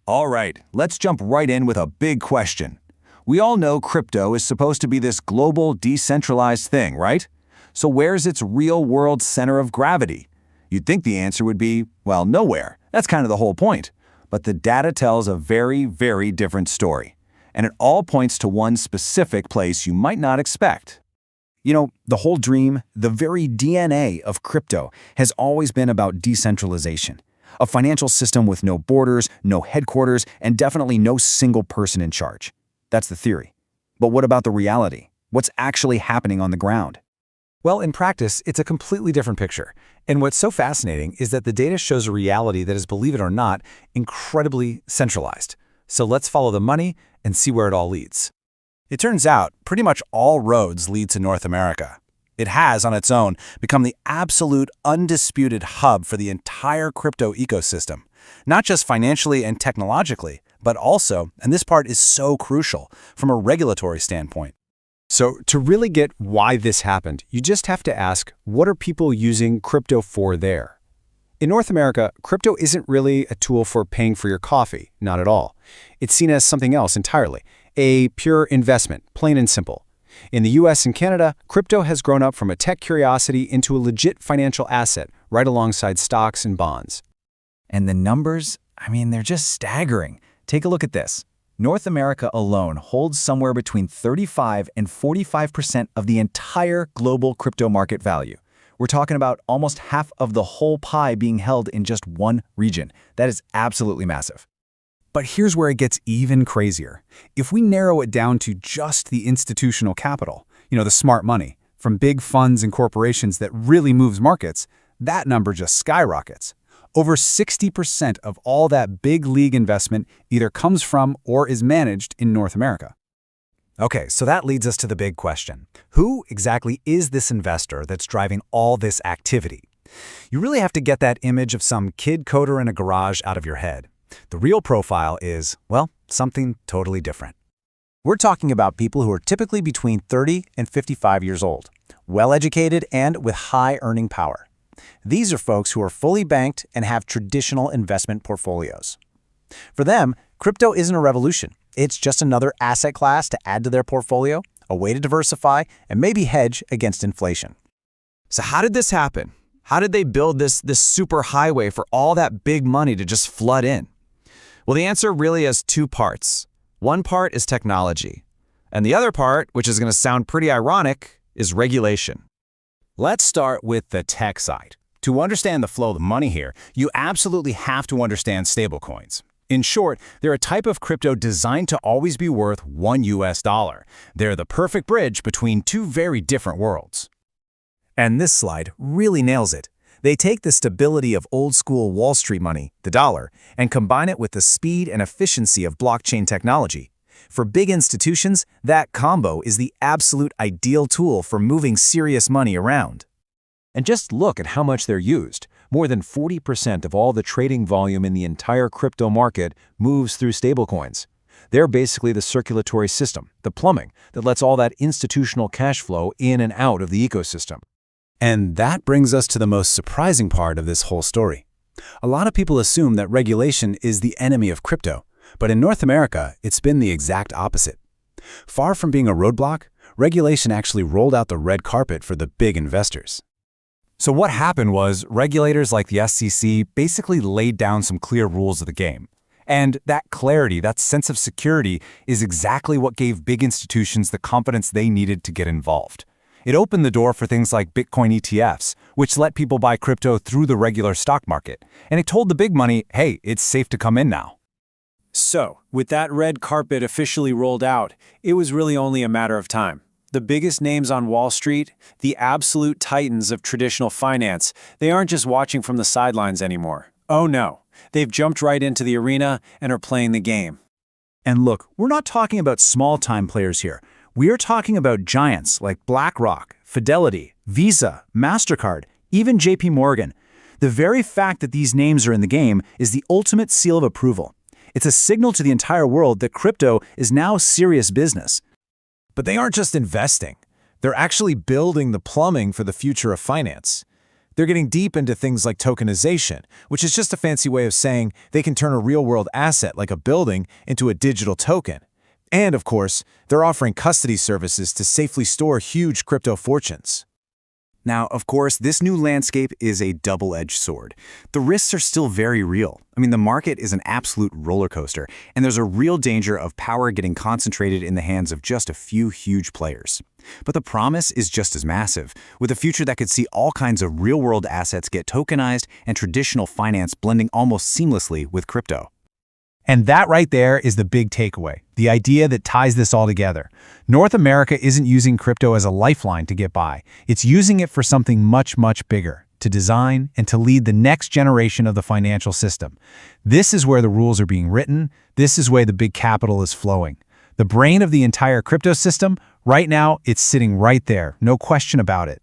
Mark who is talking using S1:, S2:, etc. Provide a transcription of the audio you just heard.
S1: All right, let's jump right in with a big question. We all know crypto is supposed to be this global, decentralized thing, right? So where's its real-world center of gravity? You'd think the answer would be, well, nowhere. That's kind of the whole point. But the data tells a very, very different story. And it all points to one specific place you might not expect.
S2: You know, the whole dream, the very DNA of crypto, has always been about decentralization. A financial system with no borders, no headquarters, and definitely no single person in charge. That's the theory. But what about the reality? What's actually happening on the ground?
S3: Well, in practice, it's a completely different picture. And what's so fascinating is that the data shows a reality that is, believe it or not, incredibly centralized. So let's follow the money and see where it all leads. It turns out, pretty much all roads lead to North America. It has, on its own, become the absolute, undisputed hub for the entire crypto ecosystem. Not just financially and technologically, but also, and this part is so crucial, from a regulatory standpoint. So to really get why this happened, you just have to ask, what are people using crypto for there? In North America, crypto isn't really a tool for paying for your coffee, not at all. It's seen as something else entirely, a pure investment, plain and simple. In the US and Canada, crypto has grown up from a tech curiosity into a legit financial asset, right alongside stocks and bonds.
S2: And the numbers, they're just staggering. Take a look at this. North America alone holds somewhere between 35 and 45% of the entire global crypto market value. We're talking about almost half of the whole pie being held in just one region. That is absolutely massive.
S3: But here's where it gets even crazier. If we narrow it down to just the institutional capital, the smart money, from big funds and corporations that really moves markets, that number just skyrockets. Over 60% of all that big league investment either comes from or is managed in North America. Okay, so that leads us to the big question. Who exactly is this investor that's driving all this activity? You really have to get that image of some kid coder in a garage out of your head. The real profile is, well, something totally different. We're talking about people who are typically between 30 and 55 years old, well-educated and with high earning power. These are folks who are fully banked and have traditional investment portfolios. For them, crypto isn't a revolution. It's just another asset class to add to their portfolio, a way to diversify, and maybe hedge against inflation. So how did this happen? How did they build this super highway for all that big money to just flood in? Well, the answer really has two parts. One part is technology, and the other part, which is going to sound pretty ironic, is regulation. Let's start with the tech side. To understand the flow of money here, you absolutely have to understand stablecoins. In short, they're a type of crypto designed to always be worth $1. They're the perfect bridge between two very different worlds. And this slide really nails it. They take the stability of old-school Wall Street money, the dollar, and combine it with the speed and efficiency of blockchain technology. For big institutions, that combo is the absolute ideal tool for moving serious money around. And just look at how much they're used. More than 40% of all the trading volume in the entire crypto market moves through stablecoins. They're basically the circulatory system, the plumbing, that lets all that institutional cash flow in and out of the ecosystem. And that brings us to the most surprising part of this whole story. A lot of people assume that regulation is the enemy of crypto, but in North America, it's been the exact opposite. Far from being a roadblock, regulation actually rolled out the red carpet for the big investors. So what happened was regulators like the SEC basically laid down some clear rules of the game. And that clarity, that sense of security, is exactly what gave big institutions the confidence they needed to get involved. It opened the door for things like Bitcoin ETFs, which let people buy crypto through the regular stock market. And it told the big money, hey, it's safe to come in now. So, with that red carpet officially rolled out, it was really only a matter of time. The biggest names on Wall Street, the absolute titans of traditional finance, they aren't just watching from the sidelines anymore. Oh no, they've jumped right into the arena and are playing the game. And look, we're not talking about small-time players here. We are talking about giants like BlackRock, Fidelity, Visa, MasterCard, even JP Morgan. The very fact that these names are in the game is the ultimate seal of approval. It's a signal to the entire world that crypto is now serious business. But they aren't just investing. They're actually building the plumbing for the future of finance.
S1: They're getting deep into things like tokenization, which is just a fancy way of saying they can turn a real-world asset like a building into a digital token. And, of course, they're offering custody services to safely store huge crypto fortunes.
S2: Now, of course, this new landscape is a double-edged sword. The risks are still very real. I mean, the market is an absolute roller coaster, and there's a real danger of power getting concentrated in the hands of just a few huge players. But the promise is just as massive, with a future that could see all kinds of real-world assets get tokenized and traditional finance blending almost seamlessly with crypto.
S3: And that right there is the big takeaway, the idea that ties this all together. North America isn't using crypto as a lifeline to get by. It's using it for something much, much bigger, to design and to lead the next generation of the financial system. This is where the rules are being written. This is where the big capital is flowing. The brain of the entire crypto system, right now, it's sitting right there. No question about it.